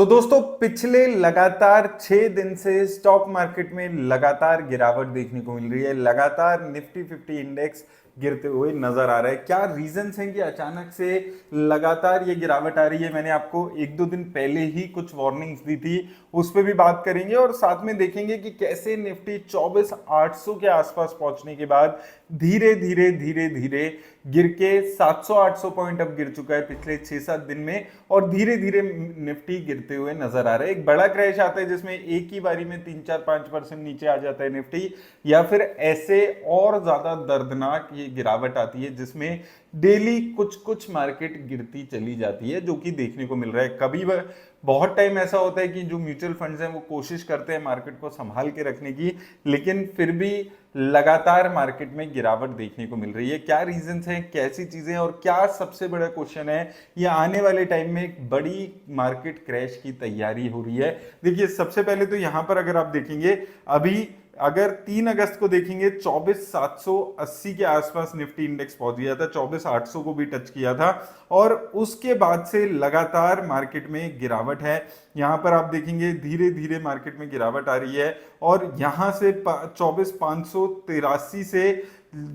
तो दोस्तों पिछले लगातार 6 दिन से स्टॉक मार्केट में लगातार गिरावट देखने को मिल रही है। लगातार निफ्टी 50 इंडेक्स गिरते हुए नजर आ रहा है। क्या रीजंस हैं कि अचानक से लगातार ये गिरावट आ रही है? मैंने आपको एक दो दिन पहले ही कुछ वार्निंग्स दी थी, उस पर भी बात करेंगे और साथ में देखेंगे कि कैसे निफ्टी 24,800 के आसपास पहुंचने के बाद धीरे धीरे धीरे धीरे गिर के 700-800 पॉइंट अब गिर चुका है पिछले 6-7 दिन में, और धीरे धीरे निफ्टी गिरते हुए नजर आ रहा है। एक बड़ा क्रैश आता है जिसमें एक ही बारी में 3-4-5% नीचे आ जाता है निफ्टी, या फिर ऐसे और ज्यादा दर्दनाक ये गिरावट आती है जिसमें डेली कुछ कुछ मार्केट गिरती चली जाती है, जो कि देखने को मिल रहा है। कभी बहुत टाइम ऐसा होता है कि जो म्यूचुअल फंड्स हैं वो कोशिश करते हैं मार्केट को संभाल के रखने की, लेकिन फिर भी लगातार मार्केट में गिरावट देखने को मिल रही है। क्या रीजंस हैं, कैसी चीजें, और क्या सबसे बड़ा क्वेश्चन है, ये आने वाले टाइम में एक बड़ी मार्केट क्रैश की तैयारी हो रही है। देखिए सबसे पहले तो यहां पर अगर आप देखेंगे, अभी अगर 3 अगस्त को देखेंगे 24,780 के आसपास निफ्टी इंडेक्स पहुंच गया था, 24,800 को भी टच किया था, और उसके बाद से लगातार मार्केट में गिरावट है। यहां पर आप देखेंगे धीरे धीरे मार्केट में गिरावट आ रही है, और यहां से 24,583 से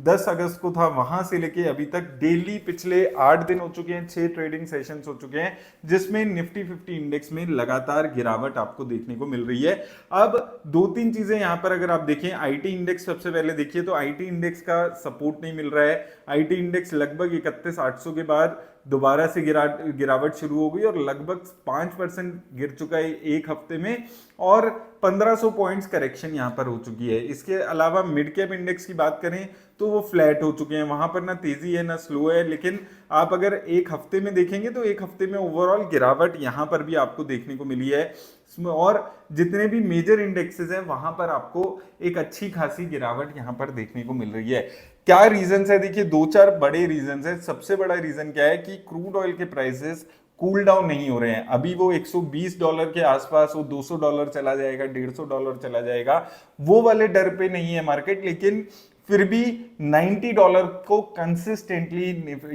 10 अगस्त को था, वहां से लेके अभी तक डेली पिछले 8 दिन हो चुके हैं, 6 ट्रेडिंग सेशंस हो चुके हैं जिसमें निफ्टी 50 इंडेक्स में लगातार गिरावट आपको देखने को मिल रही है। अब दो तीन चीजें यहां पर अगर आप देखें, आईटी इंडेक्स सबसे पहले देखिए, तो आईटी इंडेक्स का सपोर्ट नहीं मिल रहा है। आईटी इंडेक्स लगभग 31,800 के बाद दोबारा से गिरावट शुरू हो गई और लगभग 5% गिर चुका है एक हफ्ते में, और 1500 पॉइंट्स करेक्शन यहां पर हो चुकी है। इसके अलावा मिड कैप इंडेक्स की बात करें तो वो फ्लैट हो चुके हैं, वहां पर ना तेजी है ना स्लो है। लेकिन आप अगर एक हफ्ते में देखेंगे तो एक हफ्ते में ओवरऑल गिरावट यहां पर भी आपको देखने को मिली है, और जितने भी मेजर इंडेक्सेस हैं वहां पर आपको एक अच्छी खासी गिरावट यहां पर देखने को मिल रही है। क्या रीजंस है? देखिए दो चार बड़े रीजंस है। सबसे बड़ा रीजन क्या है कि क्रूड ऑयल के प्राइसेस कूल डाउन नहीं हो रहे हैं। अभी वो $120 के आसपास, वो $200 चला जाएगा, $150 चला जाएगा, वो वाले डर पे नहीं है मार्केट, लेकिन फिर भी $90 को कंसिस्टेंटली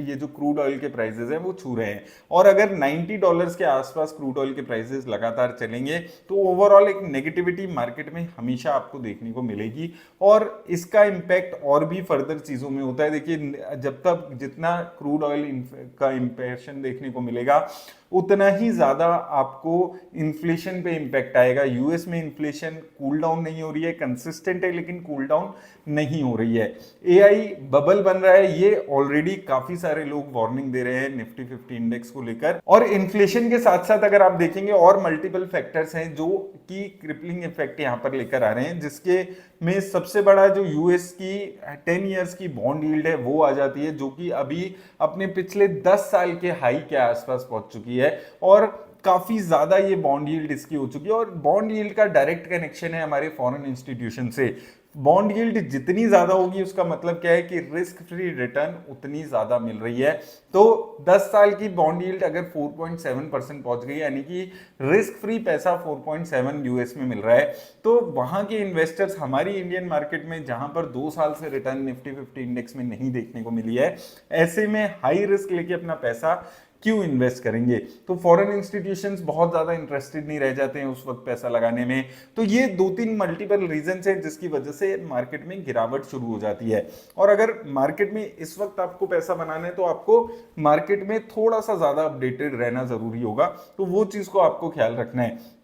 ये जो क्रूड ऑयल के प्राइसेस हैं वो छू रहे हैं। और अगर $90 के आसपास क्रूड ऑयल के प्राइसेस लगातार चलेंगे तो ओवरऑल एक नेगेटिविटी मार्केट में हमेशा आपको देखने को मिलेगी, और इसका इंपैक्ट और भी फर्दर चीजों में होता है। देखिए जब तक जितना क्रूड ऑयल का इंपैक्शन देखने को मिलेगा उतना ही ज्यादा आपको इन्फ्लेशन पे इंपैक्ट आएगा। यूएस में इन्फ्लेशन कूल डाउन नहीं हो रही है, कंसिस्टेंट है लेकिन कूल डाउन नहीं हो रही है। एआई बबल बन रहा है, ये ऑलरेडी काफी सारे लोग वार्निंग दे रहे हैं निफ्टी 50 इंडेक्स को लेकर। और इन्फ्लेशन के साथ साथ अगर आप देखेंगे और मल्टीपल फैक्टर्स हैं जो कि क्रिपलिंग इफेक्ट यहां पर लेकर आ रहे हैं, जिसके में सबसे बड़ा जो यूएस की 10 ईयर्स की बॉन्ड यील्ड है वो आ जाती है, जो कि अभी अपने पिछले 10 साल के हाई के आसपास पहुंच चुकी है, और काफी ज्यादा ये बॉन्ड यील्ड इसकी हो चुकी है। और बॉन्ड यील्ड का डायरेक्ट कनेक्शन है हमारे फॉरेन इंस्टीट्यूशन से। बॉन्ड यील्ड जितनी ज्यादा होगी उसका मतलब क्या है कि रिस्क फ्री रिटर्न उतनी ज्यादा मिल रही है। तो 10 साल की बॉन्ड यील्ड अगर 4.7% पहुंच गई, यानी कि रिस्क फ्री पैसा 4.7 यूएस में मिल रहा है, तो वहां के इन्वेस्टर्स हमारी इंडियन मार्केट में जहां पर 2 साल से रिटर्न निफ्टी 50 इंडेक्स में नहीं देखने को मिली है, ऐसे में हाई रिस्क लेके अपना पैसा क्यों इन्वेस्ट करेंगे? तो फॉरेन इंस्टीट्यूशंस बहुत ज्यादा इंटरेस्टेड नहीं रह जाते हैं उस वक्त पैसा लगाने में। तो ये दो तीन मल्टीपल रीजंस हैं जिसकी वजह से मार्केट में गिरावट शुरू हो जाती है। और अगर मार्केट में इस वक्त आपको पैसा बनाना है तो आपको मार्केट में थोड़ा सा ज्यादा अपडेटेड रहना जरूरी होगा, तो वो चीज को आपको ख्याल रखना है।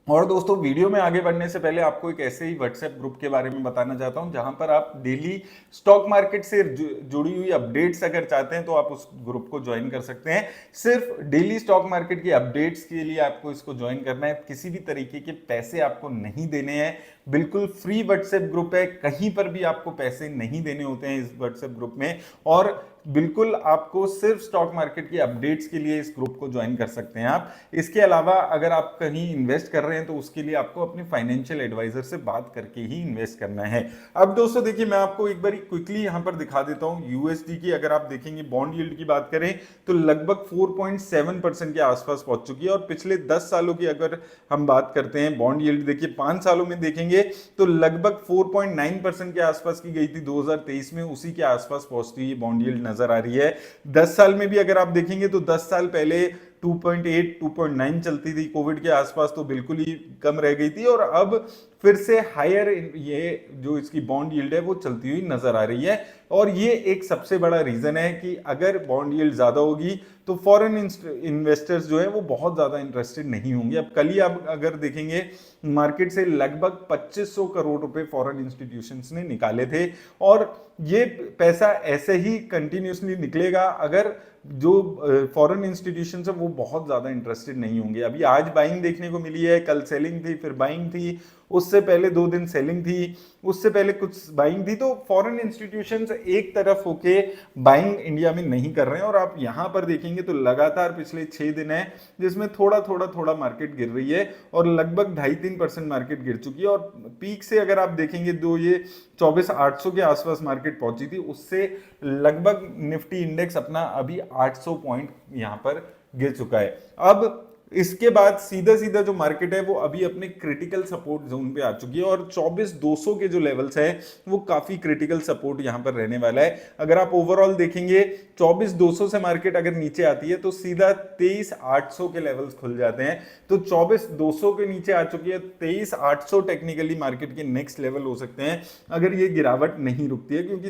और दोस्तों वीडियो में आगे बढ़ने से पहले आपको एक ऐसे ही व्हाट्सएप ग्रुप के बारे में बताना चाहता हूं जहां पर आप डेली स्टॉक मार्केट से जुड़ी हुई अपडेट्स अगर चाहते हैं तो आप उस ग्रुप को ज्वाइन कर सकते हैं। सिर्फ डेली स्टॉक मार्केट की अपडेट्स के लिए आपको इसको ज्वाइन करना है, किसी भी तरीके के पैसे आपको नहीं देने हैं, बिल्कुल फ्री व्हाट्सएप ग्रुप है, कहीं पर भी आपको पैसे नहीं देने होते हैं इस व्हाट्सएप ग्रुप में, और बिल्कुल आपको सिर्फ स्टॉक मार्केट की अपडेट्स के लिए इस ग्रुप को ज्वाइन कर सकते हैं आप। इसके अलावा अगर आप कहीं इन्वेस्ट कर रहे हैं तो उसके लिए आपको अपने फाइनेंशियल एडवाइजर से बात करके ही इन्वेस्ट करना है। अब दोस्तों देखिए मैं आपको एक बार क्विकली यहां पर दिखा देता हूं यूएसडी की। अगर आप देखेंगे बॉन्ड यील्ड की बात करें तो लगभग 4.7% के आसपास पहुंच चुकी है, और पिछले 10 सालों की अगर हम बात करते हैं बॉन्ड यील्ड, देखिए 5 सालों में देखेंगे तो लगभग 4.9% के आसपास की गई थी 2023 में, उसी के आसपास पहुंचती हुई बॉन्ड यील्ड नजर आ रही है। 10 साल में भी अगर आप देखेंगे तो 10 साल पहले 2.8 2.9 चलती थी, कोविड के आसपास तो बिल्कुल ही कम रह गई थी, और अब फिर से हायर ये जो इसकी बॉन्ड यील्ड है वो चलती हुई नजर आ रही है। और ये एक सबसे बड़ा रीजन है कि अगर बॉन्ड यील्ड ज्यादा होगी तो फॉरेन इन्वेस्टर्स जो है वो बहुत ज्यादा इंटरेस्टेड नहीं होंगे। अब कल ही आप अगर देखेंगे मार्केट से लगभग 2500 करोड़ रुपए फॉरेन इंस्टीट्यूशंस ने निकाले थे, और ये पैसा ऐसे ही कंटिन्यूसली निकलेगा अगर जो फॉरेन इंस्टीट्यूशंस है वो बहुत ज्यादा इंटरेस्टेड नहीं होंगे। अभी आज बाइंग देखने को मिली है, कल सेलिंग थी, फिर बाइंग थी, उससे पहले 2 दिन सेलिंग थी, उससे पहले कुछ बाइंग थी। तो फॉरेन इंस्टीट्यूशंस एक तरफ होके बाइंग इंडिया में नहीं कर रहे हैं, और आप यहां पर देखेंगे तो लगातार पिछले 6 दिन है जिसमें थोड़ा मार्केट गिर रही है, और लगभग 2.5-3% मार्केट गिर चुकी है। और पीक से अगर आप देखेंगे तो ये 24,800 के आसपास मार्केट पहुंची थी, उससे लगभग निफ्टी इंडेक्स अपना अभी 800 पॉइंट यहां पर गिर चुका है। अब इसके बाद सीधा सीधा जो मार्केट है वो अभी अपने क्रिटिकल सपोर्ट जोन पे आ चुकी है, और 24,200 के जो लेवल्स है वो काफी क्रिटिकल सपोर्ट यहां पर रहने वाला है। अगर आप ओवरऑल देखेंगे 24,200 से मार्केट अगर नीचे आती है तो सीधा 23,800 के लेवल्स खुल जाते हैं। तो 24,200 के नीचे आ चुकी है, 23,800 टेक्निकली मार्केट के नेक्स्ट लेवल हो सकते हैं अगर ये गिरावट नहीं रुकती है, क्योंकि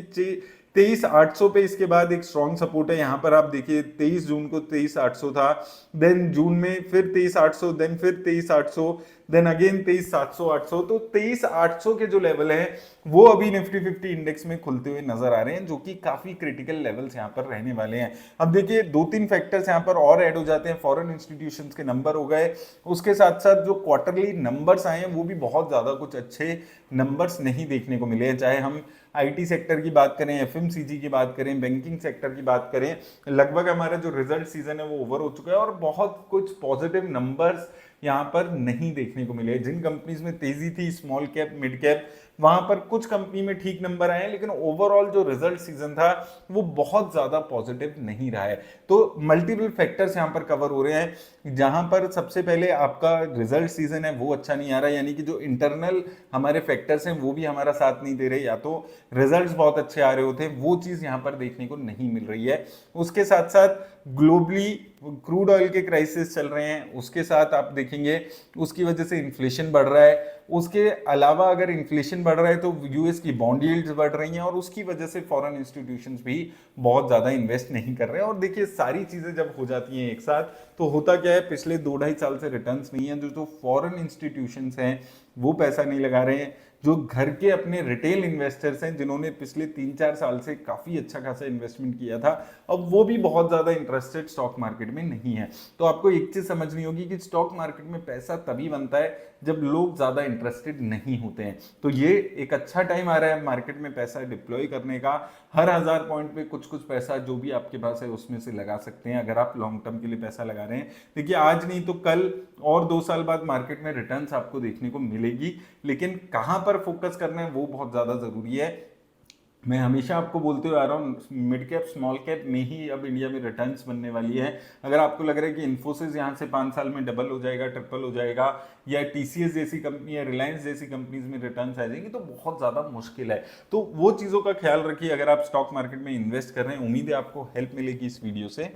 23,800 पे इसके बाद एक स्ट्रॉन्ग सपोर्ट है। यहां पर आप देखिए 23 जून को 23,800 था, देन जून में फिर 23,800, देन फिर 23,800, देन अगेन 23,700 800। तो 23,800 के जो लेवल है वो अभी निफ्टी 50 इंडेक्स में खुलते हुए नजर आ रहे हैं, जो कि काफी क्रिटिकल लेवल्स यहां पर रहने वाले हैं। अब देखिए 2-3 फैक्टर्स यहां पर और ऐड हो जाते हैं, फॉरेन इंस्टीट्यूशंस के नंबर हो गए, उसके साथ साथ जो क्वार्टरली नंबर्स आए हैं वो भी बहुत ज्यादा कुछ अच्छे नंबर्स नहीं देखने को मिले हैं। चाहे हम आईटी सेक्टर की बात करें, एफएमसीजी की बात करें, बैंकिंग सेक्टर की बात करें, लगभग हमारा जो रिजल्ट सीजन है वो ओवर हो चुका है, और बहुत कुछ पॉजिटिव नंबर्स यहां पर नहीं देखने को मिले। जिन कंपनीज में तेजी थी, स्मॉल कैप, मिड कैप, वहां पर कुछ कंपनी में ठीक नंबर आए हैं, लेकिन ओवरऑल जो रिजल्ट सीजन था वो बहुत ज्यादा पॉजिटिव नहीं रहा है। तो मल्टीपल फैक्टर्स यहां पर कवर हो रहे हैं, जहां पर सबसे पहले आपका रिजल्ट सीजन है वो अच्छा नहीं आ रहा है, यानी कि जो इंटरनल हमारे फैक्टर्स हैं वो भी हमारा साथ नहीं दे रहे, या तो रिजल्ट्स बहुत अच्छे आ रहे होते हैं, वो चीज यहां पर देखने को नहीं मिल रही है। उसके साथ साथ ग्लोबली क्रूड ऑयल के क्राइसिस चल रहे हैं, उसके साथ आप देखेंगे उसकी वजह से इन्फ्लेशन बढ़ रहा है। उसके अलावा अगर इन्फ्लेशन बढ़ रहा है तो यूएस की बॉन्ड यील्ड्स बढ़ रही हैं, और उसकी वजह से फॉरेन इंस्टीट्यूशंस भी बहुत ज्यादा इन्वेस्ट नहीं कर रहे हैं। और देखिए सारी चीजें जब हो जाती हैं एक साथ तो होता क्या है, पिछले 2-2.5 साल से रिटर्न्स नहीं है, जो फॉरेन इंस्टीट्यूशंस हैं वो पैसा नहीं लगा रहे हैं, जो घर के अपने रिटेल इन्वेस्टर्स हैं जिन्होंने पिछले 3-4 साल से काफी अच्छा खासा इन्वेस्टमेंट किया था, अब वो भी बहुत ज्यादा इंटरेस्टेड स्टॉक मार्केट में नहीं है। तो आपको एक चीज समझनी होगी कि स्टॉक मार्केट में पैसा तभी बनता है जब लोग ज्यादा इंटरेस्टेड नहीं होते हैं। तो ये एक अच्छा टाइम आ रहा है मार्केट में पैसा डिप्लॉय करने का। हर 1000 पॉइंट पे कुछ कुछ पैसा जो भी आपके पास है उसमें से लगा सकते हैं, अगर आप लॉन्ग टर्म के लिए पैसा लगा रहे हैं। देखिए आज नहीं तो कल और 2 साल बाद मार्केट में रिटर्न्स आपको देखने को मिलेगी, लेकिन कहां पर फोकस करना है वो बहुत ज्यादा जरूरी है। मैं हमेशा आपको बोलते हुए आ रहा हूँ, मिड कैप स्मॉल कैप में ही अब इंडिया में रिटर्न्स बनने वाली है। अगर आपको लग रहा है कि इन्फोसिस यहाँ से 5 साल में डबल हो जाएगा, ट्रिपल हो जाएगा, या टीसीएस जैसी कंपनी या रिलायंस जैसी कंपनीज में रिटर्न्स आ जाएंगी, तो बहुत ज्यादा मुश्किल है। तो वो चीजों का ख्याल रखिए अगर आप स्टॉक मार्केट में इन्वेस्ट कर रहे हैं। उम्मीद है आपको हेल्प मिलेगी इस वीडियो से।